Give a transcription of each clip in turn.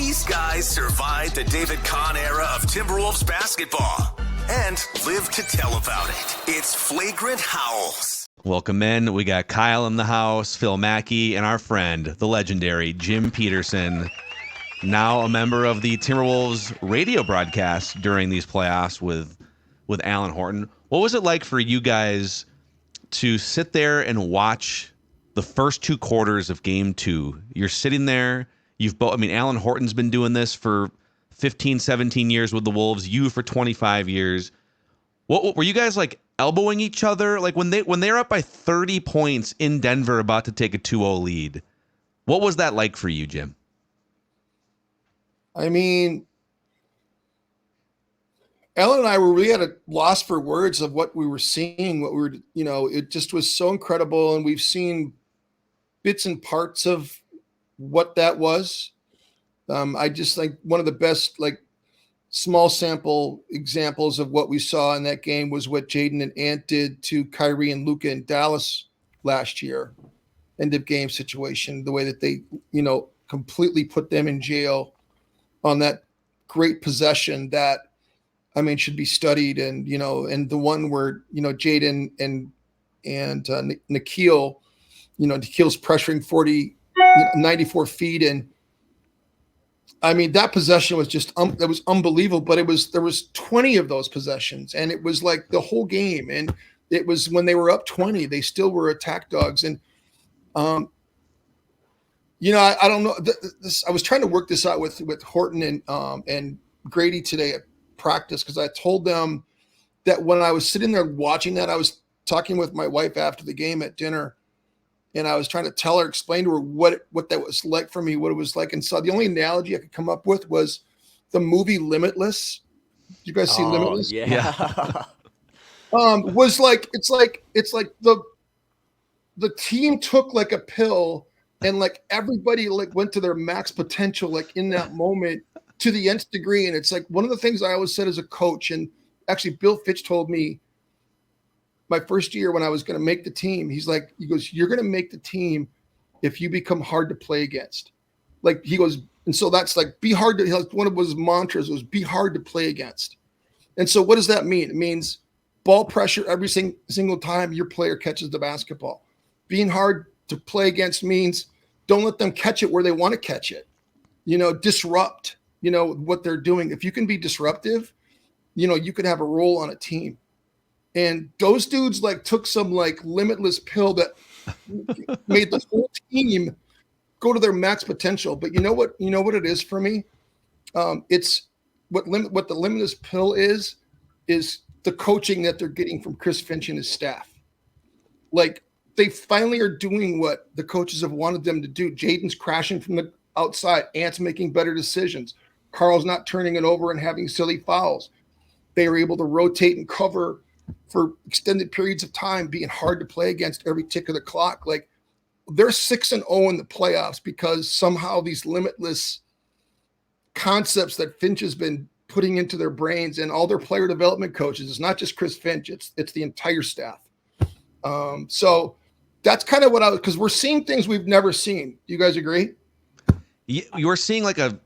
These guys survived the David Kahn era of Timberwolves basketball and live to tell about it. It's Flagrant Howls. Welcome in. We got Kyle in the house, Phil Mackey, and our friend, the legendary Jim Petersen, now a member of the Timberwolves radio broadcast during these playoffs with Alan Horton. What was it like for you guys to sit there and watch the first two quarters of Game 2? You're sitting there. Alan Horton's been doing this for 15, 17 years with the Wolves. You for 25 years. What were you guys like elbowing each other? Like when they're up by 30 points in Denver about to take a 2-0 lead. What was that like for you, Jim? I mean, Ellen and I were really at a loss for words of what we were seeing, it just was so incredible. And we've seen bits and parts of what that was. I just like one of the best, like, small sample examples of what we saw in that game was what Jaden and Ant did to Kyrie and Luka in Dallas last year. End of game situation, the way that they, completely put them in jail on that great possession that, should be studied. And, and the one where, Jaden and Nikhil, Nikhil's pressuring 94 feet. And that possession was just, that was unbelievable, but there was 20 of those possessions, and it was like the whole game. And it was when they were up 20, they still were attack dogs. And, I don't know this. I was trying to work this out with Horton and Grady today at practice, because I told them that when I was sitting there watching that, I was talking with my wife after the game at dinner, and I was trying to tell her, explain to her what that was like for me, what it was like. And so the only analogy I could come up with was the movie Limitless. You guys see Limitless? Yeah. Was like it's like the team took like a pill, and like everybody like went to their max potential like in that moment to the nth degree. And it's like one of the things I always said as a coach, and actually Bill Fitch told me my first year when I was going to make the team, he goes, you're going to make the team if you become hard to play against. Like he goes, and so that's like, be hard to, like one of his mantras was be hard to play against. And so what does that mean? It means ball pressure every single time your player catches the basketball. Being hard to play against means don't let them catch it where they want to catch it. Disrupt, what they're doing. If you can be disruptive, you could have a role on a team. And those dudes like took some like limitless pill that made the whole team go to their max potential. But you know what it is for me? It's what the limitless pill is the coaching that they're getting from Chris Finch and his staff. Like they finally are doing what the coaches have wanted them to do. Jaden's crashing from the outside. Ant's making better decisions. Carl's not turning it over and having silly fouls. They were able to rotate and cover for extended periods of time, being hard to play against every tick of the clock. Like they're 6-0 in the playoffs because somehow these limitless concepts that Finch has been putting into their brains and all their player development coaches, it's not just Chris Finch, it's the entire staff. So that's kind of what because we're seeing things we've never seen. Do you guys agree? You're seeing like a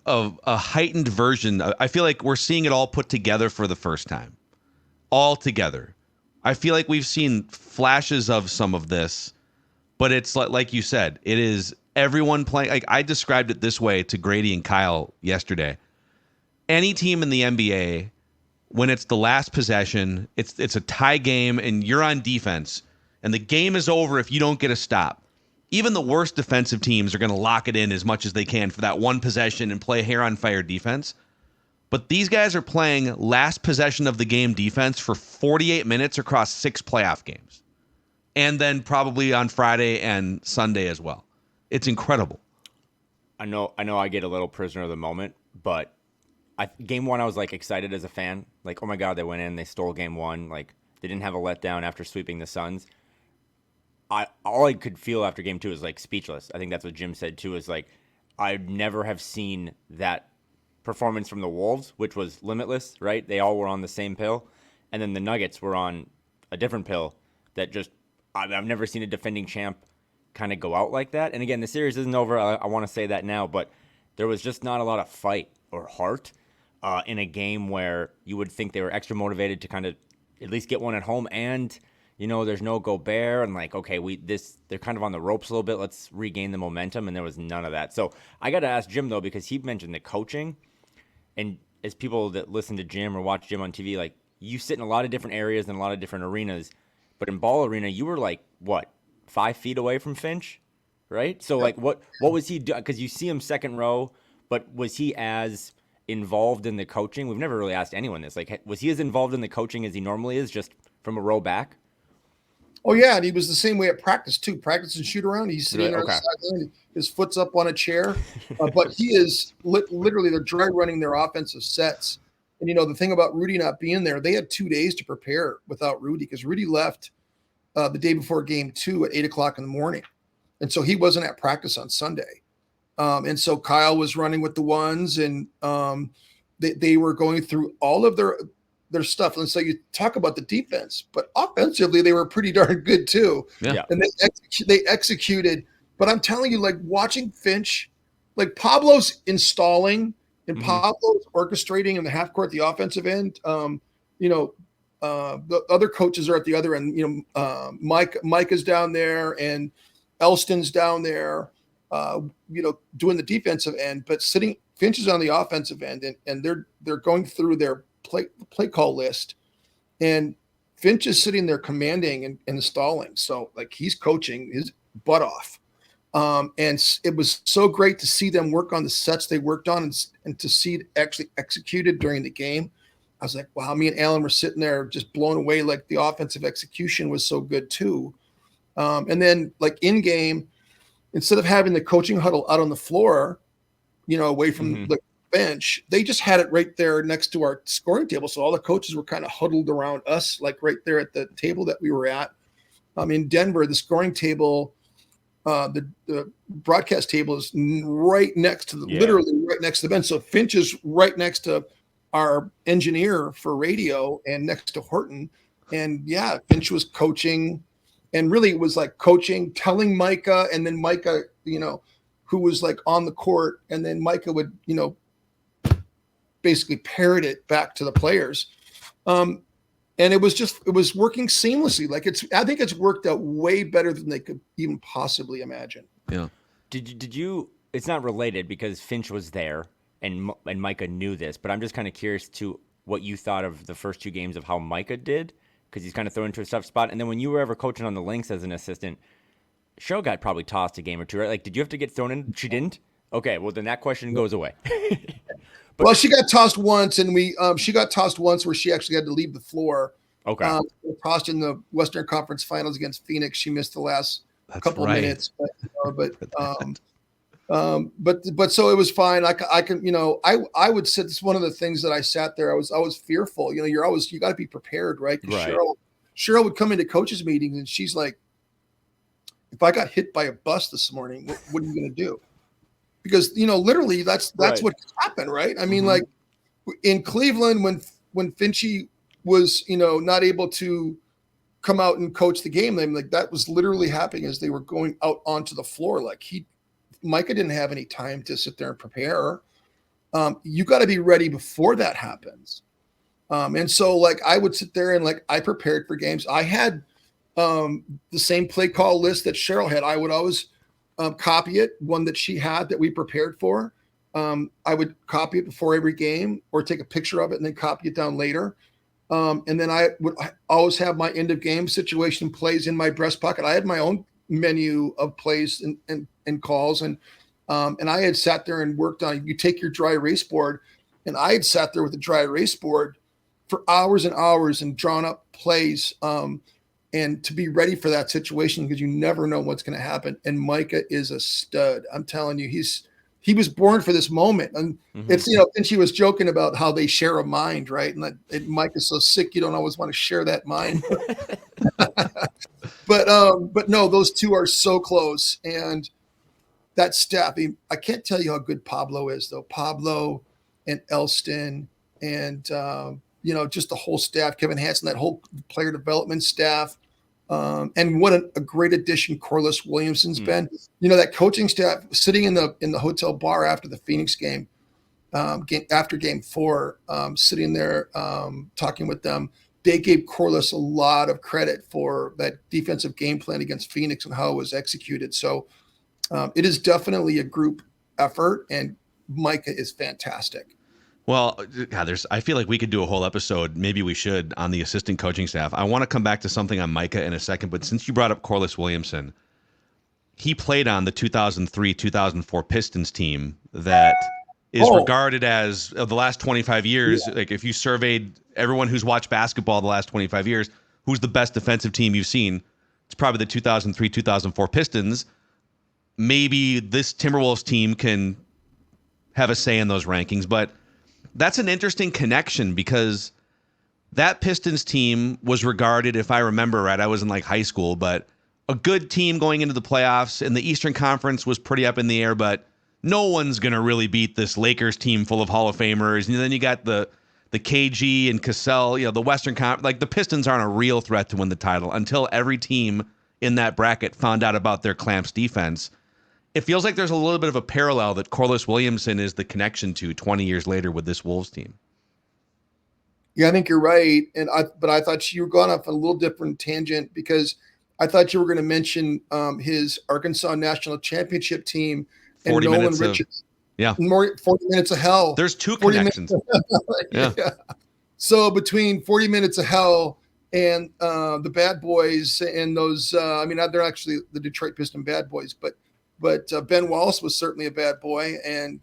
heightened version. I feel like we're seeing it all put together for the first time. All together. I feel like we've seen flashes of some of this, but it's like you said, it is everyone playing. Like I described it this way to Grady and Kyle yesterday. Any team in the NBA, when it's the last possession, it's a tie game and you're on defense and the game is over if you don't get a stop. Even the worst defensive teams are going to lock it in as much as they can for that one possession and play hair on fire defense. But these guys are playing last possession of the game defense for 48 minutes across 6 playoff games. And then probably on Friday and Sunday as well. It's incredible. I know I get a little prisoner of the moment, but game 1 I was like excited as a fan. Like, oh my God, they went in, they stole game 1. Like they didn't have a letdown after sweeping the Suns. All I could feel after game 2 is like speechless. I think that's what Jim said too, is like I'd never have seen that performance from the Wolves, which was limitless, right? They all were on the same pill. And then the Nuggets were on a different pill that just, I've never seen a defending champ kind of go out like that. And again, the series isn't over. I want to say that now, but there was just not a lot of fight or heart in a game where you would think they were extra motivated to kind of at least get one at home. And, there's no Gobert and like, okay, they're kind of on the ropes a little bit. Let's regain the momentum. And there was none of that. So I got to ask Jim, though, because he mentioned the coaching. And as people that listen to Jim or watch Jim on TV, like you sit in a lot of different areas and a lot of different arenas. But in Ball Arena, you were like, what, 5 feet away from Finch? Right? So, like, what was he doing? Because you see him second row, but was he as involved in the coaching? We've never really asked anyone this. Like, was he as involved in the coaching as he normally is, just from a row back? Oh, yeah, and he was the same way at practice, too. Practice and shoot around. He's sitting there on the sideline, his foot's up on a chair. But he is literally, they're dry running their offensive sets. And, the thing about Rudy not being there, they had 2 days to prepare without Rudy because Rudy left the day before game 2 at 8 o'clock in the morning. And so he wasn't at practice on Sunday. And so Kyle was running with the ones, and they were going through all of their stuff. And so you talk about the defense, but offensively, they were pretty darn good too. Yeah. And they executed. But I'm telling you, like watching Finch, like Pablo's installing and Pablo's orchestrating in the half court, the offensive end. The other coaches are at the other end. Mike is down there and Elston's down there, doing the defensive end, but Finch is on the offensive end, and they're going through their play call list, and Finch is sitting there commanding and installing. So like he's coaching his butt off. And it was so great to see them work on the sets they worked on and to see it actually executed during the game. I was like, wow, me and Alan were sitting there just blown away. Like the offensive execution was so good too. And then like in game, instead of having the coaching huddle out on the floor, away from the bench, they just had it right there next to our scoring table. So all the coaches were kind of huddled around us, like right there at the table that we were at. In Denver, the scoring table, the broadcast table is right next to literally right next to the bench. So Finch is right next to our engineer for radio and next to Horton. And yeah, Finch was coaching, and really it was like coaching, telling Micah, and then Micah, who was like on the court, and then Micah would, basically parrot it back to the players. And it was working seamlessly. Like I think it's worked out way better than they could even possibly imagine. Yeah. Did you, it's not related because Finch was there and Micah knew this, but I'm just kind of curious to what you thought of the first 2 games of how Micah did, because he's kind of thrown into a tough spot. And then when you were ever coaching on the Lynx as an assistant, Cheryl got probably tossed a game or 2, right? Like, did you have to get thrown in? She didn't? Okay, well, then that question goes away. Well, she got tossed once, and she got tossed once where she actually had to leave the floor. Okay. Tossed in the Western Conference Finals against Phoenix. She missed the last couple minutes, but so it was fine. I would sit. It's one of the things that I sat there. I was fearful. You got to be prepared, right? Right. Cheryl would come into coaches meetings, and she's like, if I got hit by a bus this morning, what are you going to do? Because literally that's right. What happened, right? I mean, like in Cleveland when Finchie was not able to come out and coach the game, then like that was literally happening as they were going out onto the floor. Like Micah didn't have any time to sit there and prepare. You got to be ready before that happens. And so like I would sit there and like I prepared for games. I had the same play call list that Cheryl had. I would always copy it, one that she had that we prepared for. I would copy it before every game or take a picture of it and then copy it down later. And then I would always have my end of game situation plays in my breast pocket. I had my own menu of plays and calls. And I had sat there and worked on, you take your dry erase board, and I had sat there with a dry erase board for hours and hours and drawn up plays. And to be ready for that situation, because you never know what's going to happen. And Micah is a stud. I'm telling you, he was born for this moment. And it's, and she was joking about how they share a mind, right? And Micah's so sick, you don't always want to share that mind. But no, those two are so close. And that staff, I can't tell you how good Pablo is, though. Pablo and Elston and, just the whole staff, Kevin Hansen, that whole player development staff. And what a great addition Corliss Williamson's been. You know, that coaching staff sitting in the hotel bar after the Phoenix game, after game 4, sitting there talking with them, they gave Corliss a lot of credit for that defensive game plan against Phoenix and how it was executed. So it is definitely a group effort, and Micah is fantastic. Well, God, I feel like we could do a whole episode, maybe we should, on the assistant coaching staff. I want to come back to something on Micah in a second, but since you brought up Corliss Williamson, he played on the 2003-2004 Pistons team that is regarded as, of the last 25 years, like if you surveyed everyone who's watched basketball the last 25 years, who's the best defensive team you've seen, it's probably the 2003-2004 Pistons. Maybe this Timberwolves team can have a say in those rankings, but that's an interesting connection because that Pistons team was regarded, if I remember right, I was in like high school, but a good team going into the playoffs, and the Eastern Conference was pretty up in the air, but no one's going to really beat this Lakers team full of Hall of Famers. And then you got the KG and Cassell, you know, the Western Conference. Like the Pistons aren't a real threat to win the title until every team in that bracket found out about their clamps defense. It feels like there's a little bit of a parallel that Corliss Williamson is the connection to 20 years later with this Wolves team. Yeah, I think you're right. But I thought you were going off a little different tangent because I thought you were going to mention his Arkansas National Championship team and 40 Nolan minutes Richards. Yeah. 40 minutes of hell. There's two connections. Yeah. So between 40 minutes of hell and the Bad Boys and those, I mean, they're actually the Detroit Piston Bad Boys, but Ben Wallace was certainly a bad boy, and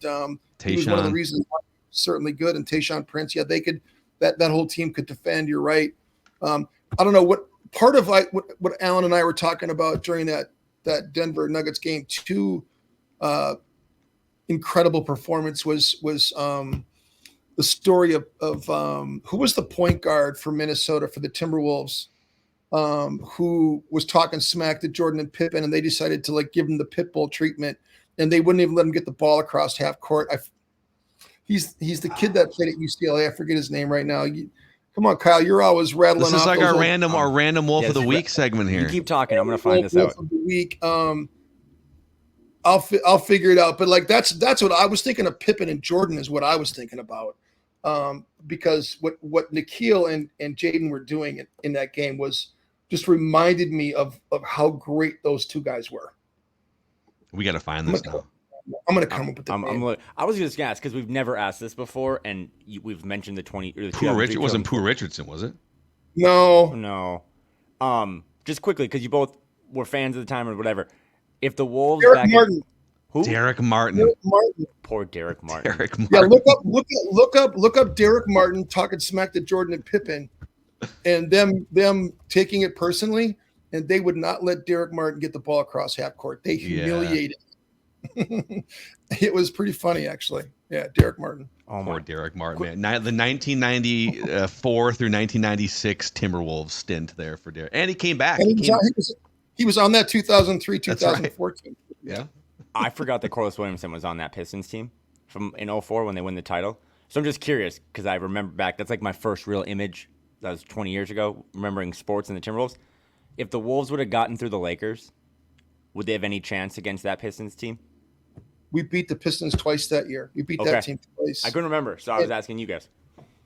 he was one of the reasons why he was certainly good. And Tayshaun Prince, yeah, they could that whole team could defend. You're right. I don't know what part of like what Alan and I were talking about during that Denver Nuggets game 2 incredible performance was the story of who was the point guard for Minnesota for the Timberwolves. Who was talking smack to Jordan and Pippen, and they decided to like give him the pit bull treatment, and they wouldn't even let him get the ball across half court. He's the kid that played at UCLA. I forget his name right now. Come on, Kyle, you're always rattling off. This is like our random Wolf of the Week segment here. You keep talking. I'm going to find this out. Wolf of the Week. I'll figure it out. But like that's what I was thinking of. Pippen and Jordan is what I was thinking about. Because what Nikhil and Jaden were doing in that game was just reminded me of how great those two guys were. We got to find this now. I'm going to come up with that. I was just going to ask because we've never asked this before, and we've mentioned the 20. Or the It wasn't Pooh Richardson, was it? No. Just quickly, because you both were fans at the time or whatever. If the Wolves Derek Martin. Who? Derek Martin. Poor Derek Martin. Yeah, look up Derek Martin talking smack to Jordan and Pippen, and them taking it personally, and they would not let Derek Martin get the ball across half court. They humiliated. It was pretty funny, actually. Yeah, Derek Martin. Oh, poor Derek Martin, man. The 1994 through 1996 Timberwolves stint there for Derek, and he came back. And he was on that 2003-2014. Right. Yeah. I forgot that Corliss Williamson was on that Pistons team from in 2004 when they win the title. So I'm just curious because I remember back. That's like my first real image. That was 20 years ago, remembering sports and the Timberwolves. If the Wolves would have gotten through the Lakers, would they have any chance against that Pistons team? We beat the Pistons twice that year. We beat that team twice. I couldn't remember, so I was asking you guys.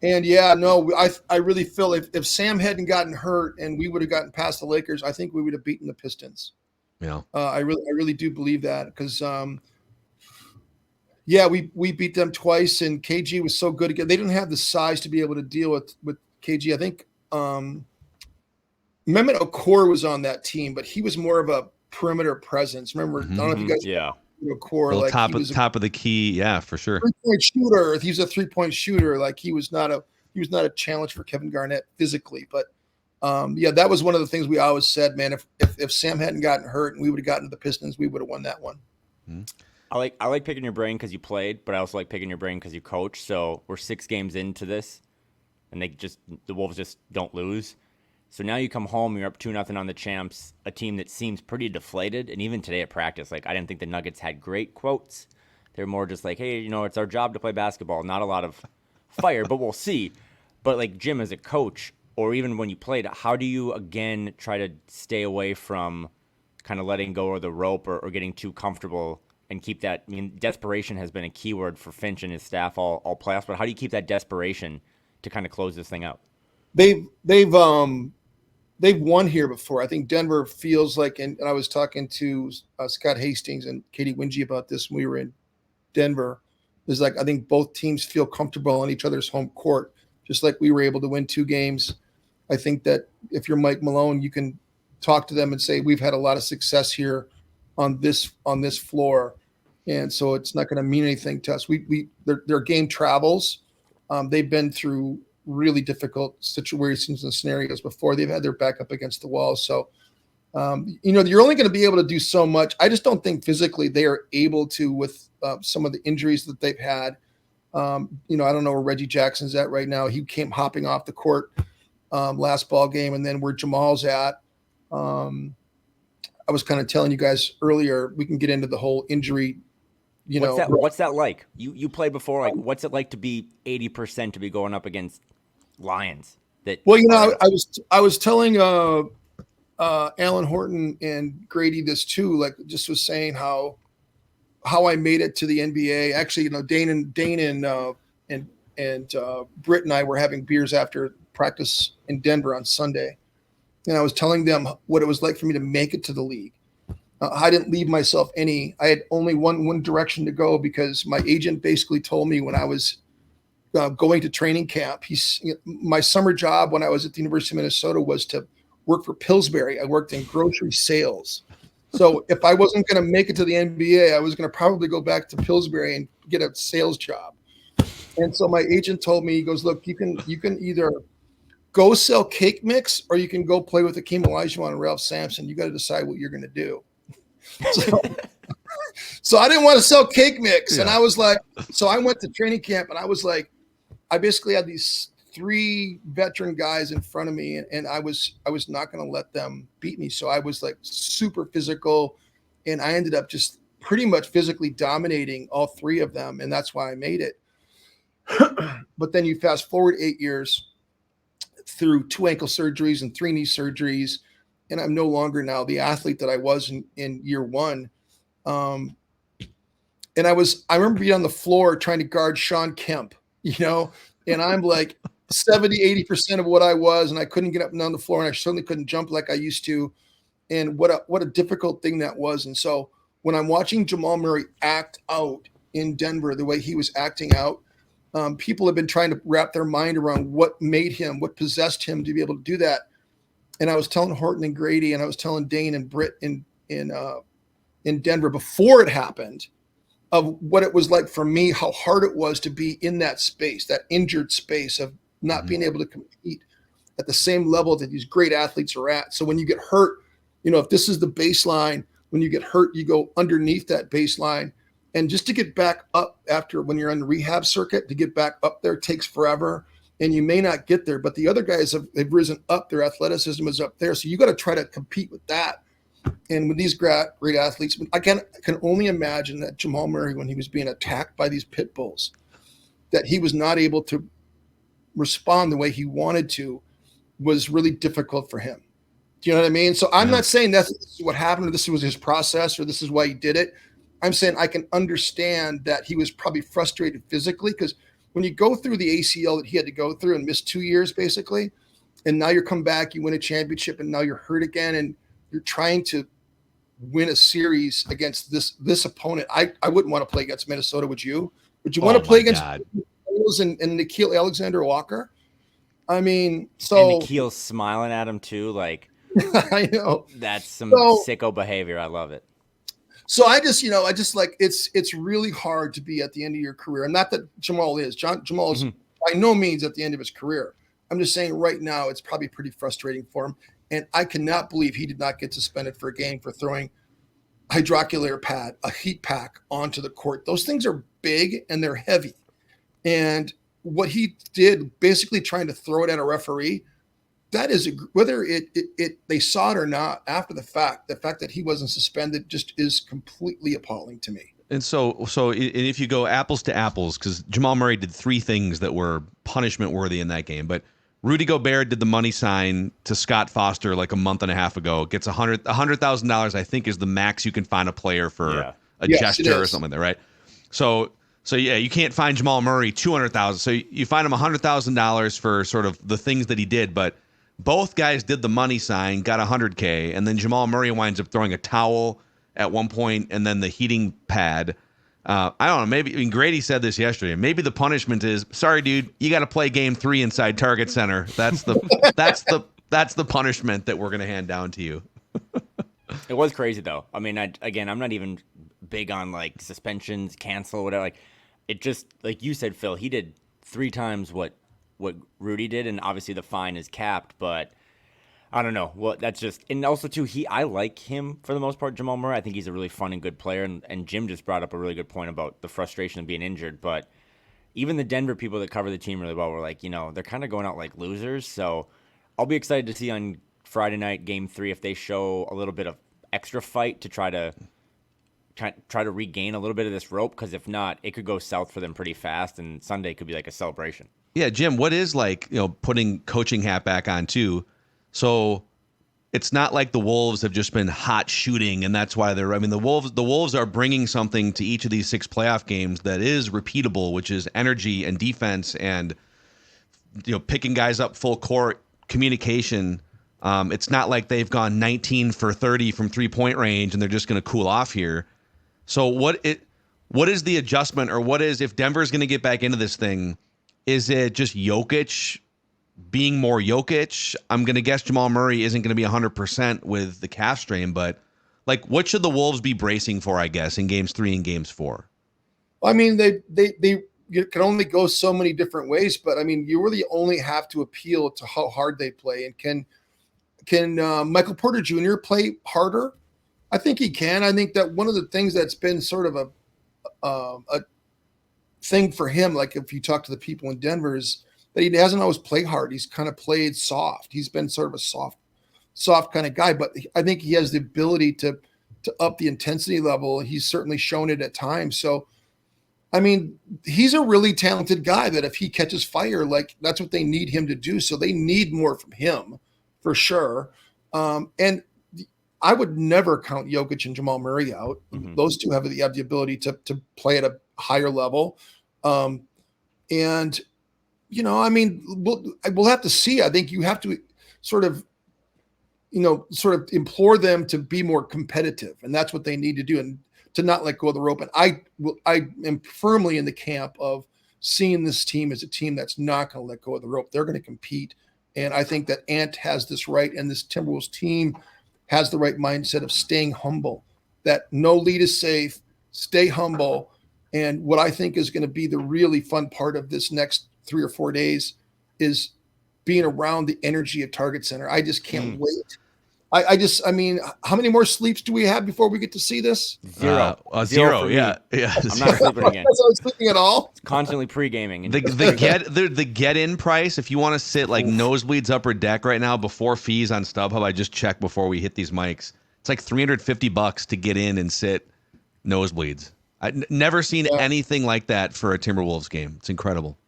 And I really feel if Sam hadn't gotten hurt and we would have gotten past the Lakers, I think we would have beaten the Pistons. Yeah, I really do believe that because, we beat them twice, and KG was so good again. They didn't have the size to be able to deal with KG. I think Mehmet Okur was on that team, but he was more of a perimeter presence. Remember, I don't know if you guys Okur, like top of the key, yeah, for sure. 3-point shooter. He was a 3-point shooter. Like he was not a challenge for Kevin Garnett physically, but. That was one of the things we always said, man. If Sam hadn't gotten hurt and we would have gotten to the Pistons, we would have won that one. I like picking your brain because you played, but I also like picking your brain because you coach. So we're 6 games into this, and the Wolves just don't lose. So now you come home, you're up 2-0 on the champs, a team that seems pretty deflated. And even today at practice, like I didn't think the Nuggets had great quotes. They're more just like, hey, it's our job to play basketball. Not a lot of fire, but we'll see. But like Jim, as a coach, or even when you played, how do you again try to stay away from kind of letting go of the rope or getting too comfortable and keep that? I mean, desperation has been a keyword for Finch and his staff all playoffs, but how do you keep that desperation to kind of close this thing out? They've won here before. I think Denver feels like, and I was talking to Scott Hastings and Katie Wingy about this when we were in Denver, is like, I think both teams feel comfortable on each other's home court, just like we were able to win 2 games. I think that if you're Mike Malone, you can talk to them and say, we've had a lot of success here on this floor. And so it's not going to mean anything to us. Their game travels. They've been through really difficult situations and scenarios before. They've had their back up against the wall. So, you're only going to be able to do so much. I just don't think physically they are able to with some of the injuries that they've had. I don't know where Reggie Jackson's at right now. He came hopping off the court last ball game, and then where Jamal's at. I was kind of telling you guys earlier, we can get into the whole injury. What's that like? You played before. Like, what's it like to be 80% to be going up against Lions? I was telling Alan Horton and Grady this too. Like, just was saying how I made it to the NBA. Actually, Dane and Britt and I were having beers after practice in Denver on Sunday, and I was telling them what it was like for me to make it to the league. I didn't leave myself any. I had only one direction to go because my agent basically told me when I was going to training camp. My summer job when I was at the University of Minnesota was to work for Pillsbury. I worked in grocery sales. So if I wasn't going to make it to the NBA, I was going to probably go back to Pillsbury and get a sales job. And so my agent told me, he goes, look, you can either go sell cake mix or you can go play with Akeem Olajuwon and Ralph Sampson. You got to decide what you're going to do. So I didn't want to sell cake mix. Yeah. And I was like, so I went to training camp and I was like, I basically had these 3 veteran guys in front of me and I was not going to let them beat me. So I was like super physical and I ended up just pretty much physically dominating all 3 of them. And that's why I made it. But then you fast forward 8 years through 2 ankle surgeries and 3 knee surgeries. And I'm no longer now the athlete that I was in year 1. And I remember being on the floor trying to guard Sean Kemp, and I'm like 70-80% of what I was, and I couldn't get up and down the floor, and I certainly couldn't jump like I used to. And what a difficult thing that was. And so when I'm watching Jamal Murray act out in Denver, the way he was acting out, people have been trying to wrap their mind around what possessed him to be able to do that. And I was telling Horton and Grady, and I was telling Dane and Britt in Denver before it happened, of what it was like for me, how hard it was to be in that space, that injured space of not being able to compete at the same level that these great athletes are at. So when you get hurt, if this is the baseline, when you get hurt, you go underneath that baseline. And just to get back up after when you're on the rehab circuit, to get back up there takes forever. And you may not get there, but the other guys have risen up. Their athleticism is up there. So you got to try to compete with that. And with these great athletes, I can only imagine that Jamal Murray, when he was being attacked by these pit bulls, that he was not able to respond the way he wanted to, was really difficult for him. Do you know what I mean? So I'm not saying this is what happened, or this was his process, or this is why he did it. I'm saying I can understand that he was probably frustrated physically, because when you go through the ACL that he had to go through and miss 2 years basically, and now you're come back, you win a championship, and now you're hurt again, and you're trying to win a series against this opponent. I wouldn't want to play against Minnesota. Would you? Would you want to play against and Nickeil Alexander-Walker? I mean, so and Nickeil's smiling at him too, like I know that's some sicko behavior. I love it. So I just like it's really hard to be at the end of your career, and not that Jamal is. Jamal is by no means at the end of his career. I'm just saying right now it's probably pretty frustrating for him. And I cannot believe he did not get suspended for a game for throwing hydroxyl pad, a heat pack, onto the court. Those things are big and they're heavy. And what he did, basically trying to throw it at a referee, that is whether they saw it or not after the fact that he wasn't suspended just is completely appalling to me. And so if you go apples to apples, because Jamal Murray did 3 things that were punishment worthy in that game, but Rudy Gobert did the money sign to Scott Foster like a month and a half ago. Gets $100,000, I think, is the max you can find a player for a gesture or something like that, right? So yeah, you can't find Jamal Murray $200,000. So you find him $100,000 for sort of the things that he did, but both guys did the money sign, got $100K, and then Jamal Murray winds up throwing a towel at one point, and then the heating pad. I don't know. Maybe Grady said this yesterday. Maybe the punishment is, sorry, dude, you got to play Game 3 inside Target Center. That's the punishment that we're gonna hand down to you. It was crazy though. I mean, I'm not even big on like suspensions, cancel, whatever. Like, it just, like you said, Phil, he did 3 times what Rudy did, and obviously the fine is capped, but I don't know. Well, that's just, and also too, I like him for the most part, Jamal Murray. I think he's a really fun and good player, and Jim just brought up a really good point about the frustration of being injured. But even the Denver people that cover the team really well were like, they're kind of going out like losers. So I'll be excited to see on Friday night, Game 3, if they show a little bit of extra fight to try to regain a little bit of this rope, because if not, it could go south for them pretty fast, and Sunday could be like a celebration. Yeah, Jim, what is like, putting coaching hat back on too? So it's not like the Wolves have just been hot shooting, and that's why the Wolves are bringing something to each of these 6 playoff games that is repeatable, which is energy and defense and picking guys up full court, communication. It's not like they've gone 19 for 30 from 3-point range and they're just going to cool off here. So what is the adjustment, or what is, if Denver's going to get back into this thing, is it just Jokic being more Jokic? I'm going to guess Jamal Murray isn't going to be 100% with the calf strain, but like, what should the Wolves be bracing for, I guess, in games 3 and games 4? I mean, they can only go so many different ways, but I mean, you really only have to appeal to how hard they play. And can Michael Porter Jr. play harder? I think he can. I think that one of the things that's been sort of a thing for him, like if you talk to the people in Denver, is that he hasn't always played hard. He's kind of played soft. He's been sort of a soft kind of guy, but I think he has the ability to up the intensity level. He's certainly shown it at times. So, I mean, he's a really talented guy that if he catches fire, like that's what they need him to do. So they need more from him for sure. And I would never count Jokic and Jamal Murray out. Mm-hmm. Those two have the ability to play at a higher level. And, I mean, we'll have to see. I think you have to sort of implore them to be more competitive, and that's what they need to do, and to not let go of the rope. And I am firmly in the camp of seeing this team as a team that's not going to let go of the rope. They're going to compete. And I think that Ant has this right, and this Timberwolves team has the right mindset of staying humble, that no lead is safe, stay humble. And what I think is going to be the really fun part of this next 3 or 4 days is being around the energy at Target Center. I just can't wait. I mean, how many more sleeps do we have before we get to see this? Zero. Yeah. I'm not sleeping again. I'm not sleeping at all. It's constantly pre-gaming. The get-in price, if you want to sit like nosebleeds upper deck right now before fees on StubHub, I just checked before we hit these mics. It's like $350 to get in and sit nosebleeds. I've never seen anything like that for a Timberwolves game. It's incredible.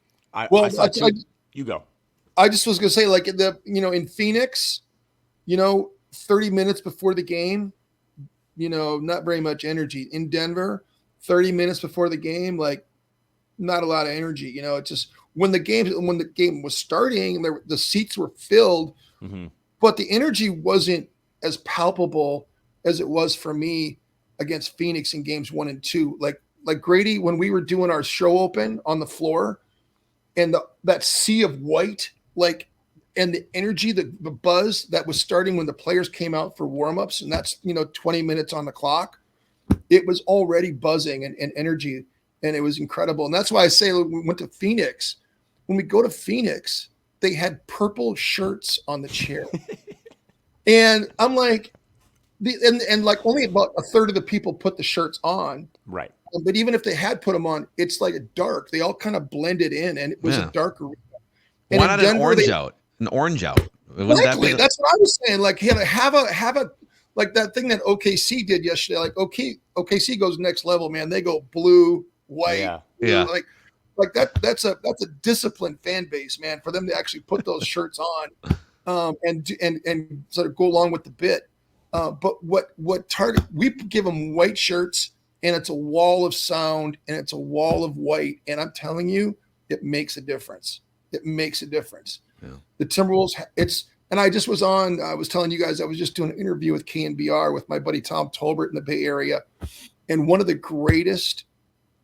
You go. I just was going to say, like, in Phoenix, 30 minutes before the game, not very much energy. In Denver, 30 minutes before the game, like, not a lot of energy. It's just when the game was starting, the seats were filled, mm-hmm. but the energy wasn't as palpable as it was for me against Phoenix in games 1 and 2. Like Grady, when we were doing our show open on the floor, and that sea of white, like, and the energy, the buzz that was starting when the players came out for warmups, and that's 20 minutes on the clock, it was already buzzing and energy, and it was incredible. And that's why I say we went to Phoenix. When we go to Phoenix, they had purple shirts on the chair, and I'm like, and like only about a third of the people put the shirts on, right? But even if they had put them on, it's like a dark. They all kind of blended in, and it was a dark arena. And why not Denver, an orange out? Exactly. That's what I was saying. Like, have a like that thing that OKC did yesterday. Like, OKC goes next level, man. They go blue, white, blue, like like that's a disciplined fan base, man, for them to actually put those shirts on, and sort of go along with the bit. But what Target, we give them white shirts, and it's a wall of sound, and it's a wall of white, and I'm telling you, it makes a difference. It makes a difference. Yeah. The Timberwolves, and I was telling you guys, I was just doing an interview with KNBR with my buddy Tom Tolbert in the Bay Area. And one of the greatest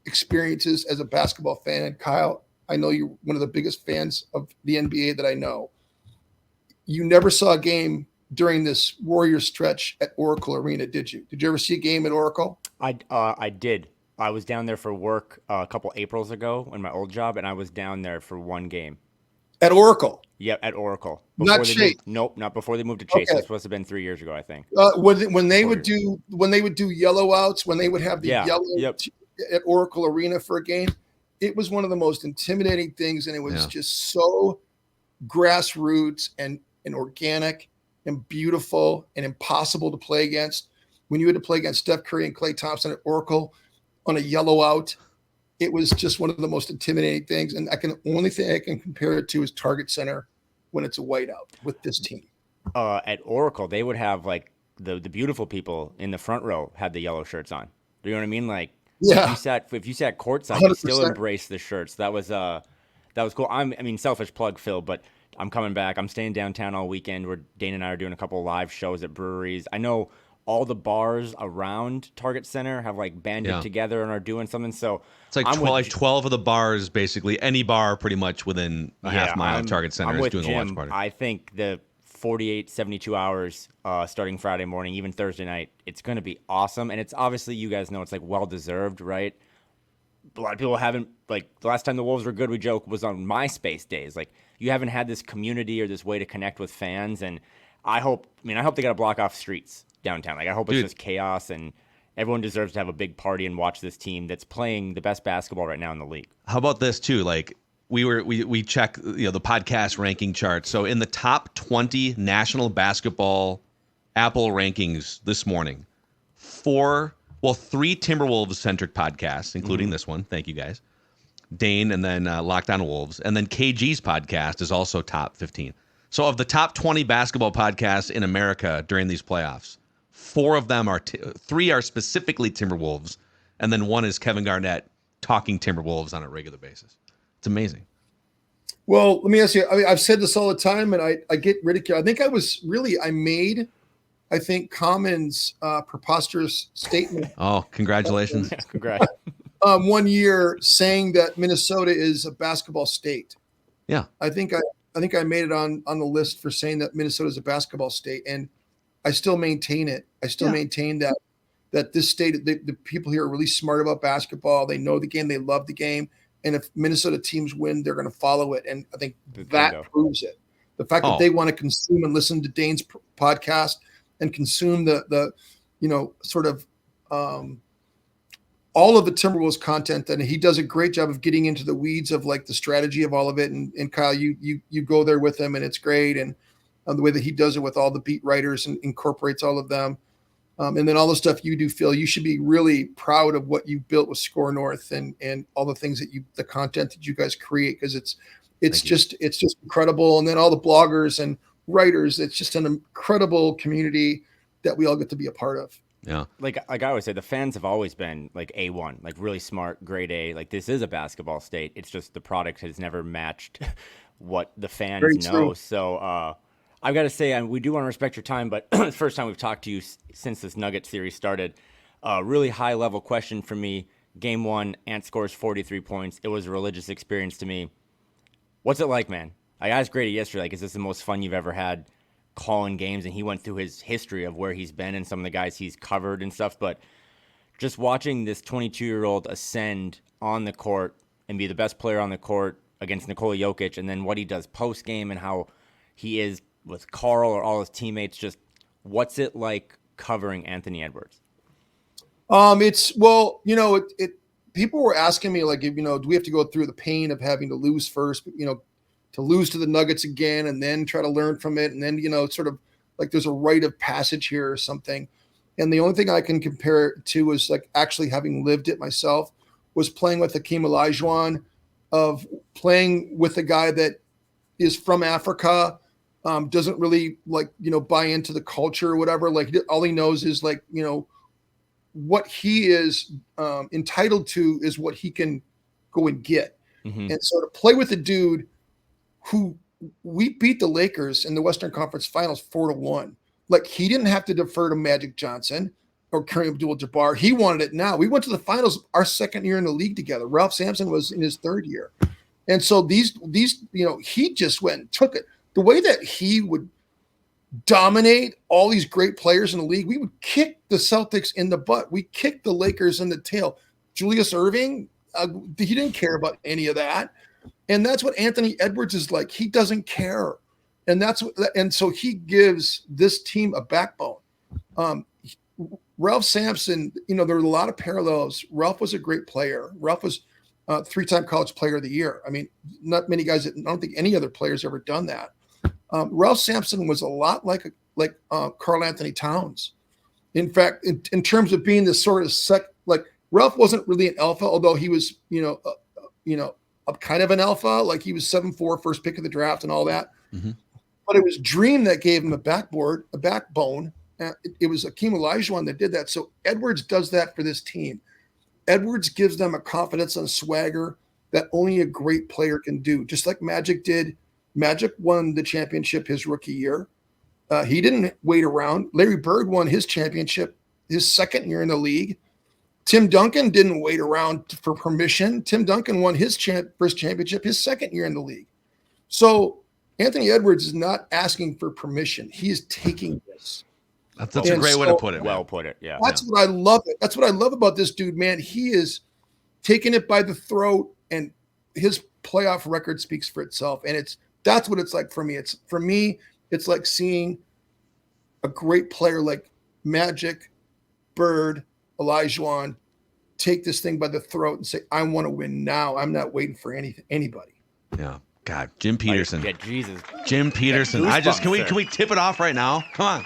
experiences as a basketball fan, and Kyle, I know you're one of the biggest fans of the NBA that I know. You never saw a game during this Warriors stretch at Oracle Arena, did you? Did you ever see a game at Oracle? I did. I was down there for work a couple Aprils ago in my old job, and I was down there for one game. At Oracle? Yep, at Oracle. Not Chase. Nope, not before they moved to Chase. Okay. This must have been 3 years ago, I think. When they would do yellow outs, when they would have the yellow at Oracle Arena for a game, it was one of the most intimidating things, and it was just so grassroots and organic and beautiful and impossible to play against. When you had to play against Steph Curry and Klay Thompson at Oracle on a yellow out, it was just one of the most intimidating things. And only thing I can compare it to is Target Center when it's a whiteout with this team. At Oracle, they would have like the beautiful people in the front row had the yellow shirts on. Do you know what I mean? Like, if you sat courtside, 100%. You still embraced the shirts. That was cool. Selfish plug, Phil, but I'm coming back. I'm staying downtown all weekend where Dane and I are doing a couple of live shows at breweries. I know all the bars around Target Center have like banded together and are doing something. So it's like 12 of the bars, basically any bar pretty much within a half mile of Target Center is doing a watch party. I think the 48, 72 hours starting Friday morning, even Thursday night, it's going to be awesome. And it's obviously, you guys know, it's like well-deserved, right? A lot of people haven't, like, the last time the Wolves were good, we joke, was on MySpace days. Like, you haven't had this community or this way to connect with fans. And I hope they got to block off streets downtown. Like, I hope it's just chaos, and everyone deserves to have a big party and watch this team that's playing the best basketball right now in the league. How about this too? Like, we check the podcast ranking chart. So in the top 20 national basketball Apple rankings this morning, 3 Timberwolves centric podcasts, including this one. Thank you guys. Dane, and then Locked On Wolves, and then KG's podcast is also top 15. So of the top 20 basketball podcasts in America during these playoffs, 4 of them are 3 are specifically Timberwolves, and then 1 is Kevin Garnett talking Timberwolves on a regular basis. It's amazing. Well, let me ask you. I mean, I've said this all the time, and I get ridiculed. I think I made Common's preposterous statement. Oh, congratulations! Congrats. 1 year saying that Minnesota is a basketball state. Yeah, I think I made it on the list for saying that Minnesota is a basketball state, and I still maintain it. I still maintain that this state, the people here are really smart about basketball. They know the game. They love the game. And if Minnesota teams win, they're going to follow it. And I think that proves it. The fact that they want to consume and listen to Dane's podcast and consume the sort of all of the Timberwolves content, and he does a great job of getting into the weeds of like the strategy of all of it. And Kyle, you go there with him, and it's great. And the way that he does it with all the beat writers and incorporates all of them. And then all the stuff you do, Phil, you should be really proud of what you built with SKOR North and all the things that the content that you guys create, because it's just incredible. And then all the bloggers and writers, it's just an incredible community that we all get to be a part of. Yeah. Like I always say, the fans have always been like A1, like really smart, grade A. Like, this is a basketball state. It's just the product has never matched what the fans know. True. So, I've got to say, we do want to respect your time, but it's the first time we've talked to you since this Nugget series started. Really high-level question for me. Game 1, Ant scores 43 points. It was a religious experience to me. What's it like, man? I asked Grady yesterday, like, is this the most fun you've ever had calling games? And he went through his history of where he's been and some of the guys he's covered and stuff. But just watching this 22-year-old ascend on the court and be the best player on the court against Nikola Jokic, and then what he does post-game and how he is with Carl or all his teammates, just what's it like covering Anthony Edwards? People were asking me, like, do we have to go through the pain of having to lose first, to lose to the Nuggets again and then try to learn from it. And then, sort of like there's a rite of passage here or something. And the only thing I can compare it to is like actually having lived it myself was playing with Hakeem Olajuwon of playing with a guy that is from Africa, doesn't really buy into the culture or whatever. Like all he knows is what he is entitled to is what he can go and get. Mm-hmm. And so to play with a dude who we beat the Lakers in the Western Conference Finals 4-1, like he didn't have to defer to Magic Johnson or Kareem Abdul-Jabbar. He wanted it now. We went to the finals our second year in the league together. Ralph Sampson was in his third year. And so these, he just went and took it. The way that he would dominate all these great players in the league, we would kick the Celtics in the butt. We kicked the Lakers in the tail. Julius Erving, he didn't care about any of that. And that's what Anthony Edwards is like. He doesn't care. And so he gives this team a backbone. Ralph Sampson, there are a lot of parallels. Ralph was a great player. Ralph was a 3-time college player of the year. I mean, not many guys, I don't think any other player's ever done that. Ralph Sampson was a lot like Karl Anthony Towns. In fact, in terms of being this sort of Ralph wasn't really an alpha, although he was, a kind of an alpha. Like he was 7'4", first pick of the draft and all that. Mm-hmm. But it was Dream that gave him a backbone. It was Akeem Olajuwon that did that. So Edwards does that for this team. Edwards gives them a confidence and swagger that only a great player can do, just like Magic did. Magic won the championship his rookie year. He didn't wait around. Larry Bird won his championship his second year in the league. Tim Duncan didn't wait around for permission. Tim Duncan won his first championship his second year in the league. So Anthony Edwards is not asking for permission. He is taking this. That's a great way to put it. Well put it. Yeah. That's what I love. That's what I love about this dude, man. He is taking it by the throat, and his playoff record speaks for itself. And that's what it's like for me. It's like seeing a great player like Magic, Bird, Olajuwon take this thing by the throat and say, I want to win now. I'm not waiting for anybody. Yeah. God, Jim Petersen. Yeah, Jesus. Jim Petersen. Can we tip it off right now? Come on.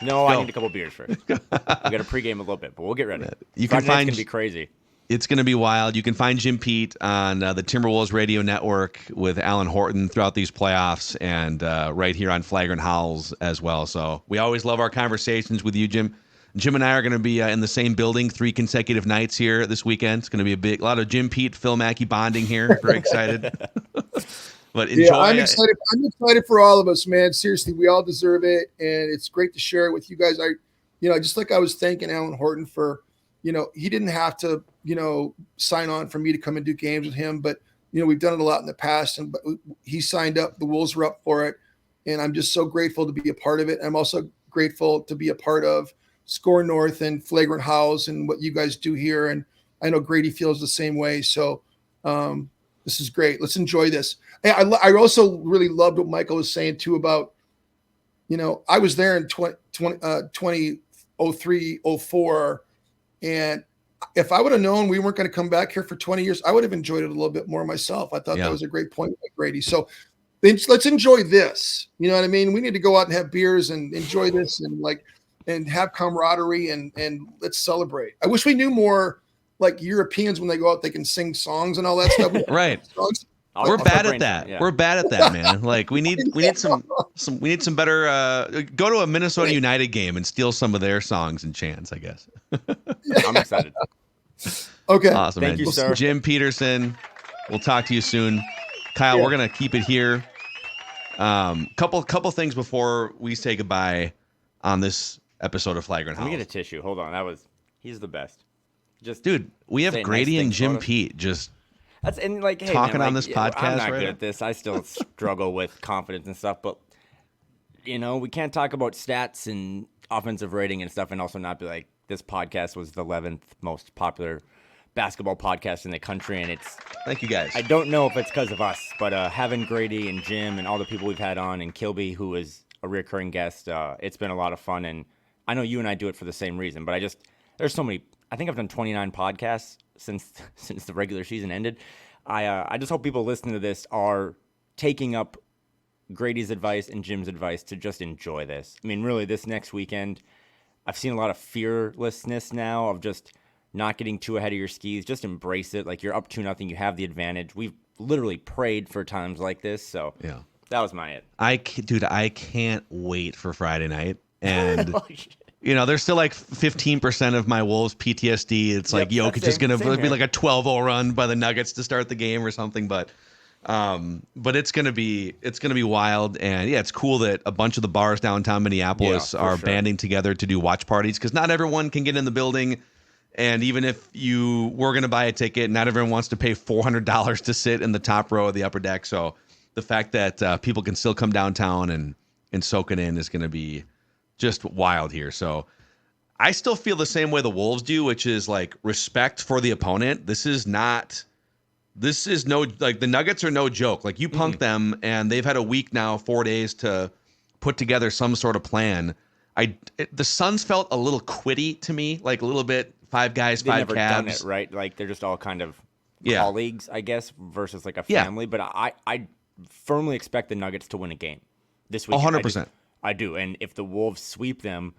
No, I need a couple beers first. We got to pregame a little bit, but we'll get ready. You can find it's gonna be crazy. It's going to be wild. You can find Jim Pete on the Timberwolves radio network with Alan Horton throughout these playoffs, and right here on Flagrant Howls as well. So we always love our conversations with you, Jim. Jim and I are going to be in the same building 3 consecutive nights here this weekend. It's going to be a lot of Jim Pete, Phil Mackey bonding here. Very excited. But enjoy. Yeah, I'm excited. I'm excited for all of us, man. Seriously, we all deserve it, and it's great to share it with you guys. Just like I was thanking Alan Horton for, he didn't have to, sign on for me to come and do games with him, but we've done it a lot in the past, and he signed up. The Wolves were up for it, and I'm just so grateful to be a part of it. I'm also grateful to be a part of SKOR North and Flagrant Howls and what you guys do here, and I know Grady feels the same way. So this is great. Let's enjoy this. Hey, I also really loved what Michael was saying too about, I was there in 2003, 04, and if I would have known we weren't going to come back here for 20 years, I would have enjoyed it a little bit more myself. I thought that was a great point by Grady. So let's enjoy this. You know what I mean? We need to go out and have beers and enjoy this and have camaraderie and let's celebrate. I wish we knew more like Europeans when they go out, they can sing songs and all that stuff. Right. We're bad at that. Yeah. We're bad at that, man. Like we need some better. Go to a Minnesota United game and steal some of their songs and chants, I guess. I'm excited. Okay. Awesome, Thank man. you, sir. Jim Petersen. We'll talk to you soon. Kyle, we're gonna keep it here. Couple things before we say goodbye on this episode of Flagrant Howls. Let me get a tissue. Hold on. He's the best. Just dude, we have Grady and Jim Pete just hey, talking on this podcast. I'm not right? good at this. I still struggle with confidence and stuff, but we can't talk about stats and offensive rating and stuff and also not be like, this podcast was the 11th most popular basketball podcast in the country, and it's thank you guys. I don't know if it's because of us, but having Grady and Jim and all the people we've had on, and Kilby, who is a recurring guest, it's been a lot of fun, and I know you and I do it for the same reason, but there's so many. I think I've done 29 podcasts since the regular season ended. I just hope people listening to this are taking up Grady's advice and Jim's advice to just enjoy this. I mean, really, this next weekend, I've seen a lot of fearlessness now of just not getting too ahead of your skis. Just embrace it. Like, you're up 2-0, you have the advantage. We've literally prayed for times like this. So Yeah. that was my it. I can't wait for Friday night. And Oh, shit. there's still like 15% of my Wolves PTSD. It's like Yep, Jokic is going same to be here. like a 12-0 run by the Nuggets to start the game or something. But it's going to be wild. And yeah, it's cool that a bunch of the bars downtown Minneapolis Yeah, for are sure. banding together to do watch parties, because not everyone can get in the building. And even if you were going to buy a ticket, not everyone wants to pay $400 to sit in the top row of the upper deck. So the fact that people can still come downtown and soak it in is going to be just wild here. So I still feel the same way the Wolves do, which is like respect for the opponent. This is no, like, the Nuggets are no joke. Like, you punk them, and they've had a week now, 4 days to put together some sort of plan. The Suns felt a little quitty to me, like a little bit 5 guys, They've 5 never cabs. done it, right? Like they're just all kind of colleagues, I guess, versus like a Yeah. family. But I firmly expect the Nuggets to win a game this week. 100%. I do. And if the Wolves sweep them,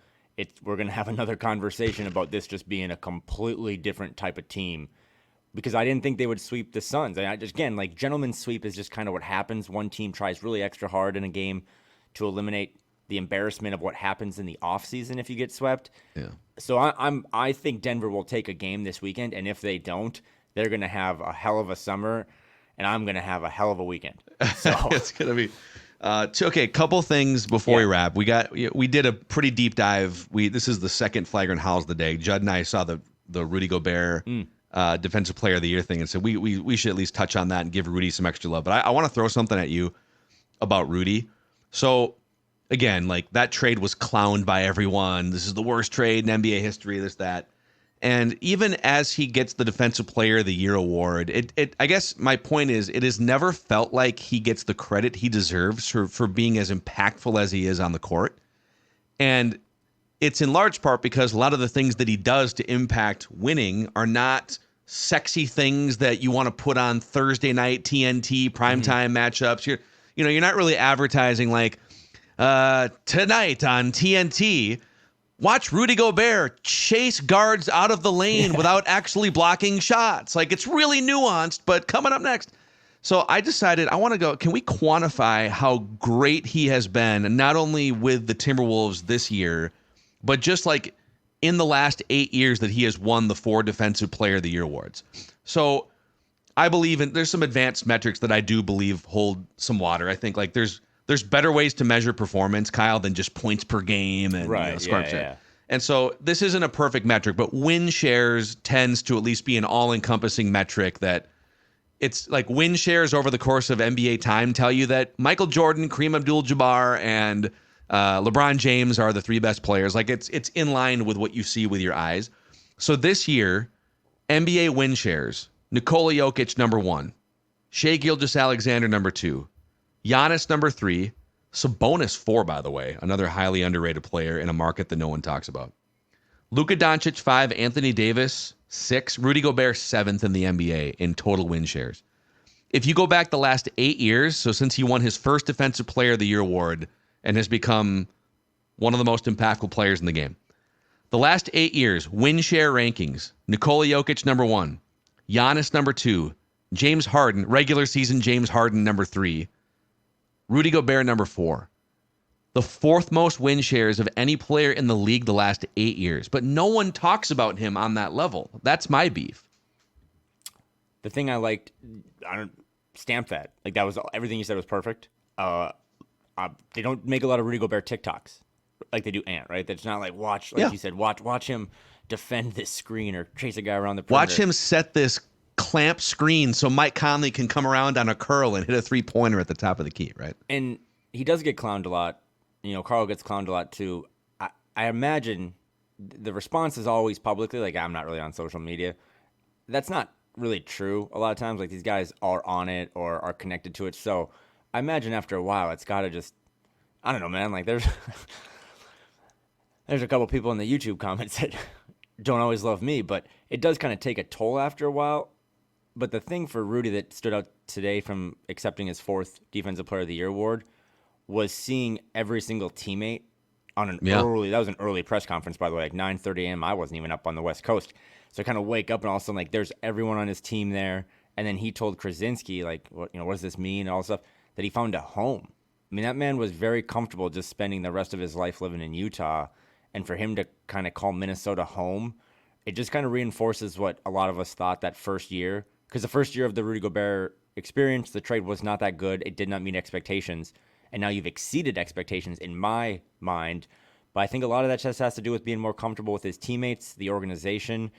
we're going to have another conversation about this just being a completely different type of team, because I didn't think they would sweep the Suns. And again, like, gentleman's sweep is just kind of what happens. One team tries really extra hard in a game to eliminate the embarrassment of what happens in the offseason if you get swept. Yeah. So I think Denver will take a game this weekend, and if they don't, they're going to have a hell of a summer, and I'm going to have a hell of a weekend. So It's going to be okay. Couple things before we wrap. We did a pretty deep dive. This is the second flagrant howls of the day. Judd and I saw the Rudy Gobert Defensive Player of the Year thing, and so we should at least touch on that and give Rudy some extra love. But I want to throw something at you about Rudy. So again, like, that trade was clowned by everyone. This is the worst trade in NBA history, this, that. And even as he gets the Defensive Player of the Year award, I guess my point is, it has never felt like he gets the credit he deserves for being as impactful as he is on the court. And it's in large part because a lot of the things that he does to impact winning are not sexy things that you want to put on Thursday night TNT primetime matchups. You're not really advertising like, tonight on TNT, watch Rudy Gobert chase guards out of the lane without actually blocking shots. Like, it's really nuanced, but coming up next. So I decided can we quantify how great he has been, not only with the Timberwolves this year, but just like in the last 8 years that he has won the 4 Defensive Player of the Year awards. So I believe there's some advanced metrics that I do believe hold some water. I think, like, there's better ways to measure performance, Kyle, than just points per game and scoring percentage. Yeah. And so this isn't a perfect metric, but win shares tends to at least be an all-encompassing metric that it's like win shares over the course of NBA time tell you that Michael Jordan, Kareem Abdul-Jabbar, and LeBron James are the 3 best players. Like, it's in line with what you see with your eyes. So this year, NBA win shares, Nikola Jokic, number 1. Shai Gilgeous-Alexander, number 2. Giannis, number 3. Sabonis, 4, by the way. Another highly underrated player in a market that no one talks about. Luka Doncic, 5. Anthony Davis, 6. Rudy Gobert, 7th in the NBA in total win shares. If you go back the last 8 years, so since he won his first Defensive Player of the Year award and has become one of the most impactful players in the game, the last 8 years, win share rankings, Nikola Jokic, number 1. Giannis, number 2. James Harden, regular season James Harden, number 3. Rudy Gobert, number 4. The 4th most win shares of any player in the league the last 8 years. But no one talks about him on that level. That's my beef. The thing I liked, I don't stamp that. Like, that was everything you said was perfect. They don't make a lot of Rudy Gobert TikToks like they do Ant, right? That's not like you said, watch him defend this screen or chase a guy around the perimeter. Watch him set this clamp screen so Mike Conley can come around on a curl and hit a 3-pointer at the top of the key, right? And he does get clowned a lot. Carl gets clowned a lot too. I imagine the response is always publicly, like, I'm not really on social media. That's not really true a lot of times. Like, these guys are on it or are connected to it. So I imagine after a while, it's got to just, I don't know, man. Like, there's a couple people in the YouTube comments that don't always love me, but it does kind of take a toll after a while. But the thing for Rudy that stood out today from accepting his 4th Defensive Player of the Year award was seeing every single teammate on an that was an early press conference, by the way, like 9:30 a.m. I wasn't even up on the West Coast. So I kind of wake up and all of a sudden, like, there's everyone on his team there. And then he told Krasinski, like, what does this mean and all this stuff, that he found a home. I mean, that man was very comfortable just spending the rest of his life living in Utah. And for him to kind of call Minnesota home, it just kind of reinforces what a lot of us thought that first year. Because the first year of the Rudy Gobert experience, the trade was not that good. It did not meet expectations. And now you've exceeded expectations in my mind. But I think a lot of that just has to do with being more comfortable with his teammates, the organization.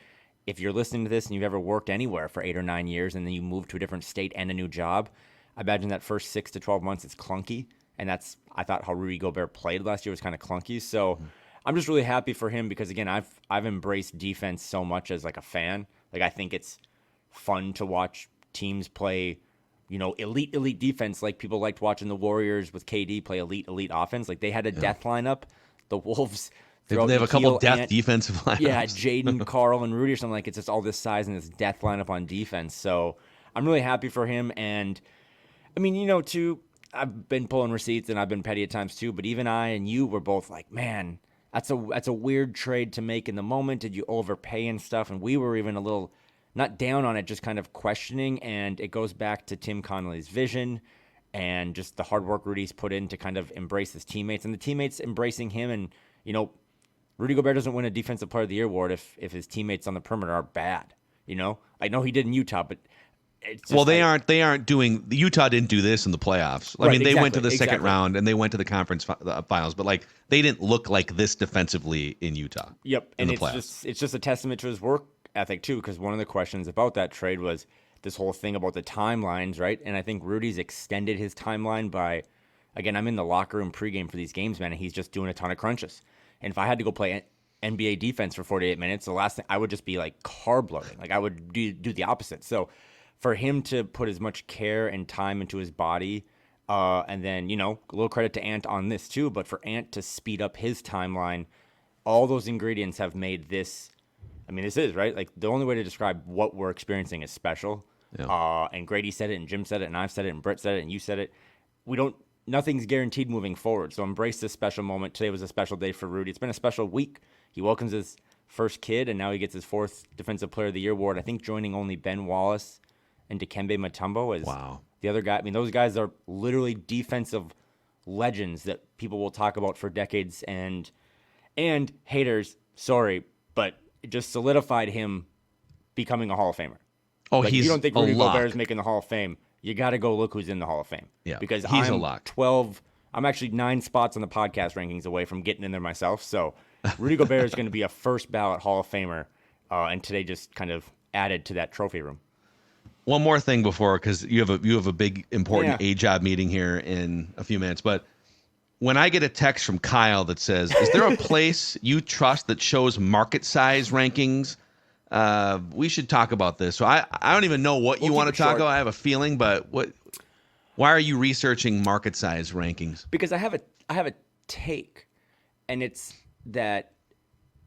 If you're listening to this and you've ever worked anywhere for 8 or 9 years and then you move to a different state and a new job, I imagine that first 6 to 12 months it's clunky. And I thought how Rudy Gobert played last year was kind of clunky. So I'm just really happy for him because, again, I've embraced defense so much as like a fan. Like, I think it's fun to watch teams play, elite defense. Like people liked watching the Warriors with KD play elite offense. Like they had a death lineup. The Wolves, they have a couple death defensive lineups. Yeah, Jaden, Carl, and Rudy or something. Like it's just all this size and this death lineup on defense. So I'm really happy for him. And I mean, too, I've been pulling receipts and I've been petty at times too. But even I and you were both like, man, that's a weird trade to make in the moment. Did you overpay and stuff? And we were even a little not down on it, just kind of questioning. And it goes back to Tim Connolly's vision and just the hard work Rudy's put in to kind of embrace his teammates and the teammates embracing him. And, Rudy Gobert doesn't win a Defensive Player of the Year award if his teammates on the perimeter are bad. I know he did in Utah, but it's just they aren't doing. Utah didn't do this in the playoffs. I mean, they went to the second round and they went to the conference finals, but like they didn't look like this defensively in Utah. Yep, and it's just a testament to his work ethic too. Because one of the questions about that trade was this whole thing about the timelines, right? And I think Rudy's extended his timeline by, again, I'm in the locker room pregame for these games, man, and he's just doing a ton of crunches. And if I had to go play NBA defense for 48 minutes, the last thing I would just be like carb loading. Like I would do the opposite. So for him to put as much care and time into his body, and then, a little credit to Ant on this too, but for Ant to speed up his timeline, all those ingredients have made this, I mean, this is, right? Like the only way to describe what we're experiencing is special. Yeah. And Grady said it, and Jim said it, and I've said it, and Brett said it, and you said it. Nothing's guaranteed moving forward. So embrace this special moment. Today was a special day for Rudy. It's been a special week. He welcomes his first kid, and now he gets his 4th Defensive Player of the Year award. I think joining only Ben Wallace and Dikembe Mutombo as the other guy. I mean, those guys are literally defensive legends that people will talk about for decades. And haters, sorry, but it just solidified him becoming a Hall of Famer. Oh, like, he's you don't think a Rudy lock. Gobert is making the Hall of Fame? You got to go look who's in the Hall of Fame. Yeah, because he's I'm a lock. 12. I'm actually 9 spots on the podcast rankings away from getting in there myself. So Rudy Gobert is going to be a first ballot Hall of Famer, and today just kind of added to that trophy room. One more thing because you have a big important A-job meeting here in a few minutes, but when I get a text from Kyle that says, "Is there a place you trust that shows market size rankings?" We should talk about this. So I don't even know what you want to talk about. I have a feeling, but why are you researching market size rankings? Because I have a take, and it's that.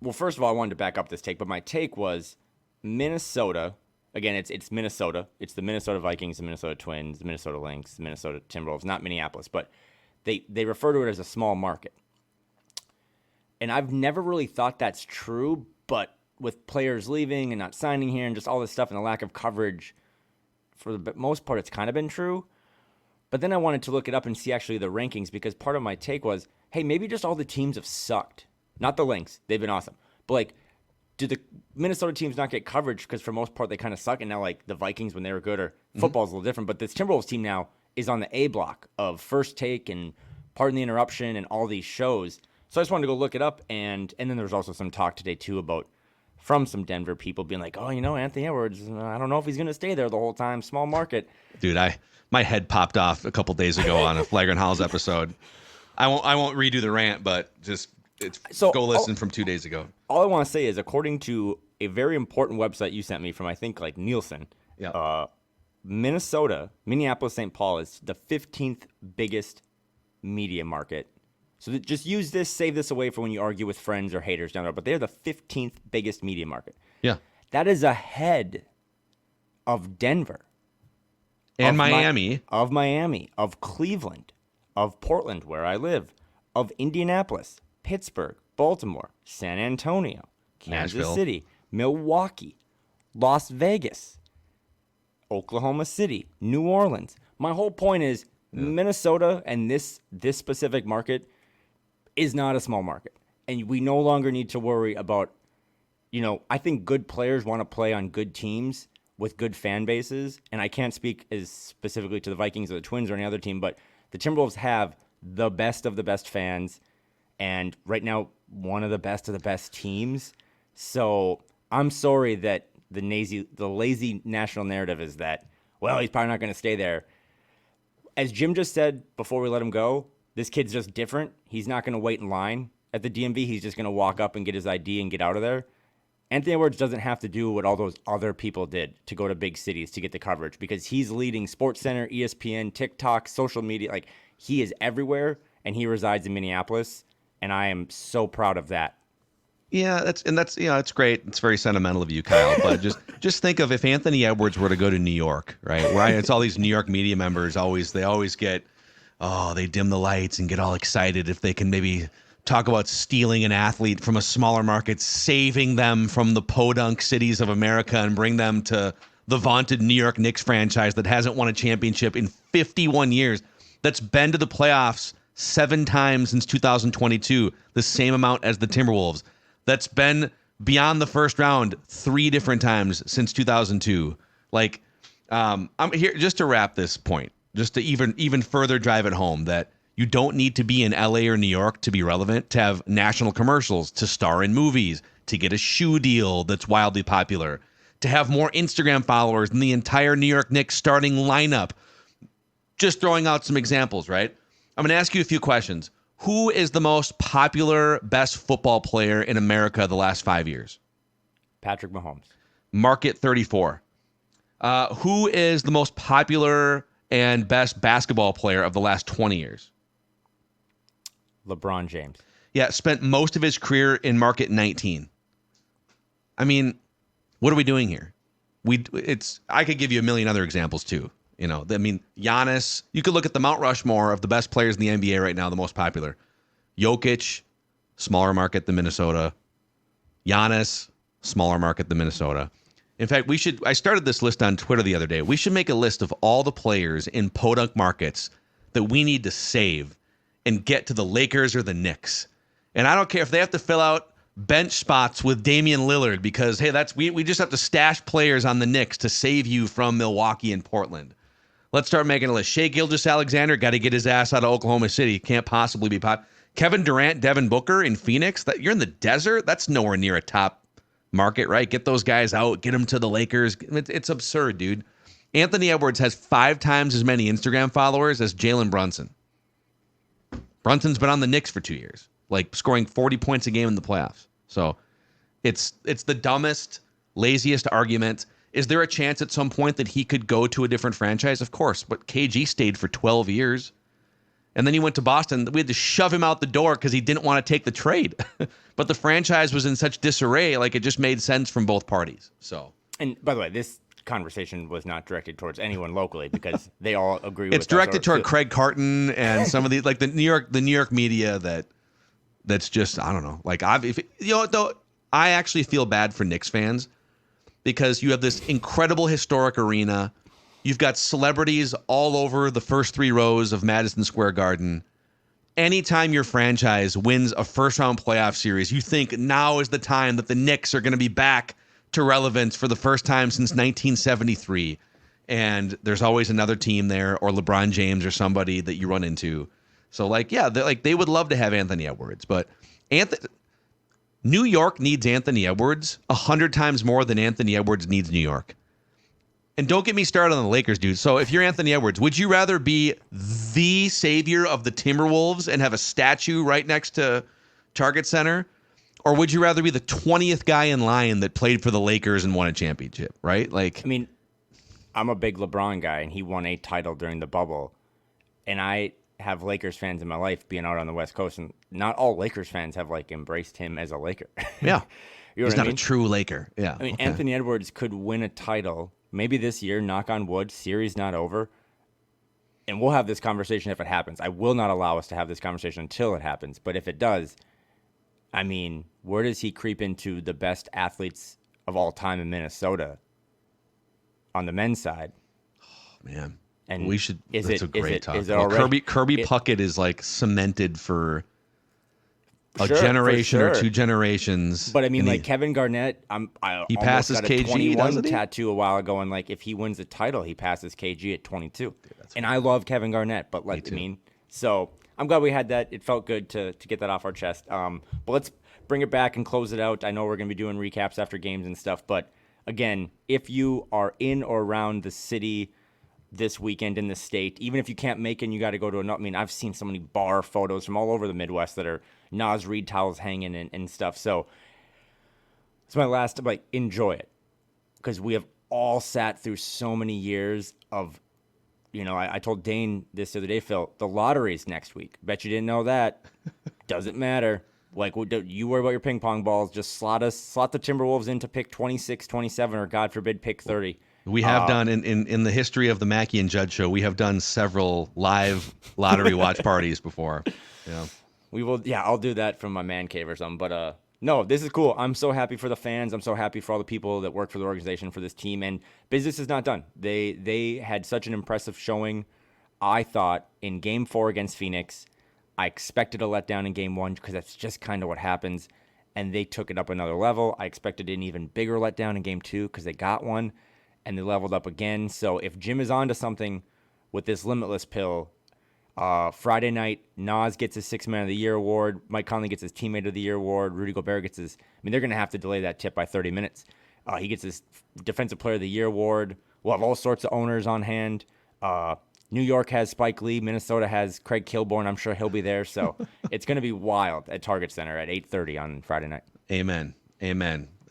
Well, first of all, I wanted to back up this take, but my take was Minnesota. Again, it's Minnesota. It's the Minnesota Vikings, the Minnesota Twins, the Minnesota Lynx, the Minnesota Timberwolves, not Minneapolis, but they refer to it as a small market. And I've never really thought that's true, but with players leaving and not signing here and just all this stuff and the lack of coverage, for the most part, it's kind of been true. But then I wanted to look it up and see actually the rankings, because part of my take was, hey, maybe just all the teams have sucked. Not the Lynx. They've been awesome. But like, do the Minnesota teams not get coverage because for most part they kind of suck? And now like the Vikings when they were good, or football's a little different. But this Timberwolves team now is on the A block of First Take and Pardon the Interruption and all these shows. So I just wanted to go look it up. And then there was also some talk today too about from some Denver people being like, oh, Anthony Edwards, I don't know if he's going to stay there the whole time. Small market. Dude, my head popped off a couple days ago on a Flagrant Howls episode. I won't redo the rant, but just go listen from 2 days ago. All I want to say is, according to a very important website you sent me from, I think, like Nielsen, Minneapolis, St. Paul is the 15th biggest media market. So just save this away for when you argue with friends or haters down there. But they're the 15th biggest media market. Yeah. That is ahead of Denver. And Miami. Of Miami, of Cleveland, of Portland, where I live, of Indianapolis, Pittsburgh, Baltimore, San Antonio, Kansas Nashville. City, Milwaukee, Las Vegas, Oklahoma City, New Orleans. My whole point is Minnesota and this specific market is not a small market. And we no longer need to worry about, I think good players want to play on good teams with good fan bases. And I can't speak as specifically to the Vikings or the Twins or any other team, but the Timberwolves have the best of the best fans. And right now, one of the best teams. So I'm sorry that the lazy national narrative is that, well, he's probably not going to stay there. As Jim just said before we let him go, this kid's just different. He's not going to wait in line at the DMV. He's just going to walk up and get his ID and get out of there. Anthony Edwards doesn't have to do what all those other people did to go to big cities to get the coverage, because he's leading SportsCenter, ESPN, TikTok, social media. Like, he is everywhere, and he resides in Minneapolis, and I am so proud of that. Yeah, it's great. It's very sentimental of you, Kyle. But just think of if Anthony Edwards were to go to New York, right? Where it's all these New York media members they always get, they dim the lights and get all excited if they can maybe talk about stealing an athlete from a smaller market, saving them from the podunk cities of America and bring them to the vaunted New York Knicks franchise that hasn't won a championship in 51 years, that's been to the playoffs 7 times since 2022, the same amount as the Timberwolves. That's been beyond the first round 3 different times since 2002. Like, I'm here just to wrap this point, just to even further drive it home that you don't need to be in LA or New York to be relevant, to have national commercials, to star in movies, to get a shoe deal that's wildly popular, to have more Instagram followers than the entire New York Knicks starting lineup. Just throwing out some examples, right? I'm going to ask you a few questions. Who is the most popular, best football player in America the last 5 years? Patrick Mahomes. Market 34. Who is the most popular and best basketball player of the last 20 years? LeBron James. Yeah, spent most of his career in market 19. I mean, what are we doing here? I could give you a million other examples too. Giannis, you could look at the Mount Rushmore of the best players in the NBA right now, the most popular. Jokic, smaller market than Minnesota. Giannis, smaller market than Minnesota. In fact, I started this list on Twitter the other day. We should make a list of all the players in podunk markets that we need to save and get to the Lakers or the Knicks. And I don't care if they have to fill out bench spots with Damian Lillard because, hey, we just have to stash players on the Knicks to save you from Milwaukee and Portland. Let's start making a list. Shai Gilgeous-Alexander, got to get his ass out of Oklahoma City. Can't possibly be pop. Kevin Durant, Devin Booker in Phoenix. You're in the desert. That's nowhere near a top market, right? Get those guys out. Get them to the Lakers. It's absurd, dude. Anthony Edwards has 5 times as many Instagram followers as Jalen Brunson. Brunson's been on the Knicks for 2 years, like scoring 40 points a game in the playoffs. So it's the dumbest, laziest argument. Is there a chance at some point that he could go to a different franchise? Of course, but KG stayed for 12 years. And then he went to Boston. We had to shove him out the door because he didn't want to take the trade. But the franchise was in such disarray, like it just made sense from both parties. So, and by the way, this conversation was not directed towards anyone locally because they all agree with it's directed toward Craig Carton and some of the like the New York media that's just, I don't know. Like though I actually feel bad for Knicks fans because you have this incredible historic arena. You've got celebrities all over the first 3 rows of Madison Square Garden. Anytime your franchise wins a first-round playoff series, you think now is the time that the Knicks are going to be back to relevance for the first time since 1973. And there's always another team there or LeBron James or somebody that you run into. So, they would love to have Anthony Edwards. But New York needs Anthony Edwards 100 times more than Anthony Edwards needs New York. And don't get me started on the Lakers, dude. So if you're Anthony Edwards, would you rather be the savior of the Timberwolves and have a statue right next to Target Center? Or would you rather be the 20th guy in line that played for the Lakers and won a championship, right? Like, I mean, I'm a big LeBron guy, and he won a title during the bubble. And I have Lakers fans in my life being out on the West Coast, and not all Lakers fans have, embraced him as a Laker. Yeah. He's not a true Laker. Yeah. I mean, okay. Anthony Edwards could win a title, maybe this year, knock on wood, series not over. And we'll have this conversation if it happens. I will not allow us to have this conversation until it happens. But if it does, I mean, where does he creep into the best athletes of all time in Minnesota on the men's side? Man, And we should. Is that's it, a great is it, talk. Is it Well, already, Kirby Puckett is like cemented for a Sure, generation for or sure. 2 generations. But I mean, and like Kevin Garnett, I he almost passes got a KG, 21 doesn't he? tattoo a while ago, and like if he wins the title, he passes KG at 22. And I love Kevin Garnett, but like I mean, so I'm glad we had that. It felt good to get that off our chest. But let's bring it back and close it out. I know we're gonna be doing recaps after games and stuff, but again, if you are in or around the city this weekend in the state, even if you can't make it and you got to go to another, I mean, I've seen so many bar photos from all over the Midwest that are Nas Reed towels hanging and stuff. So it's my last, like, enjoy it, because we have all sat through so many years of, you know, I told Dane this the other day, Phil, the lottery's next week. Bet you didn't know that. Doesn't matter. Like, you worry about your ping pong balls. Just slot the Timberwolves in to pick 26, 27, or God forbid, pick 30. We have done in the history of the Mackey and Judd show, we have done several live lottery watch parties before. Yeah. We will, I'll do that from my man cave or something. But no, this is cool. I'm so happy for the fans. I'm so happy for all the people that work for the organization, for this team. And business is not done. They had such an impressive showing, I thought, in Game 4 against Phoenix. I expected a letdown in Game 1 because that's just kind of what happens. And they took it up another level. I expected an even bigger letdown in Game 2 because they got one. And they leveled up again. So if Jim is onto something with this Limitless pill, Friday night, Nas gets his 6th Man of the Year award. Mike Conley gets his Teammate of the Year award. Rudy Gobert gets his, I mean, they're going to have to delay that tip by 30 minutes. He gets his Defensive Player of the Year award. We'll have all sorts of owners on hand. New York has Spike Lee. Minnesota has Craig Kilborn. I'm sure he'll be there. So it's going to be wild at Target Center at 8:30 on Friday night. Amen.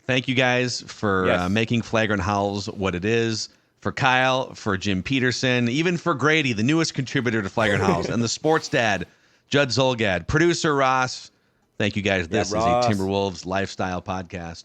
Thank you guys for making Flagrant Howls what it is. For Kyle, for Jim Petersen, even for Grady, the newest contributor to Flagrant Howls, and the sports dad, Judd Zolgad, producer Ross. Thank you guys. This is a Timberwolves lifestyle podcast.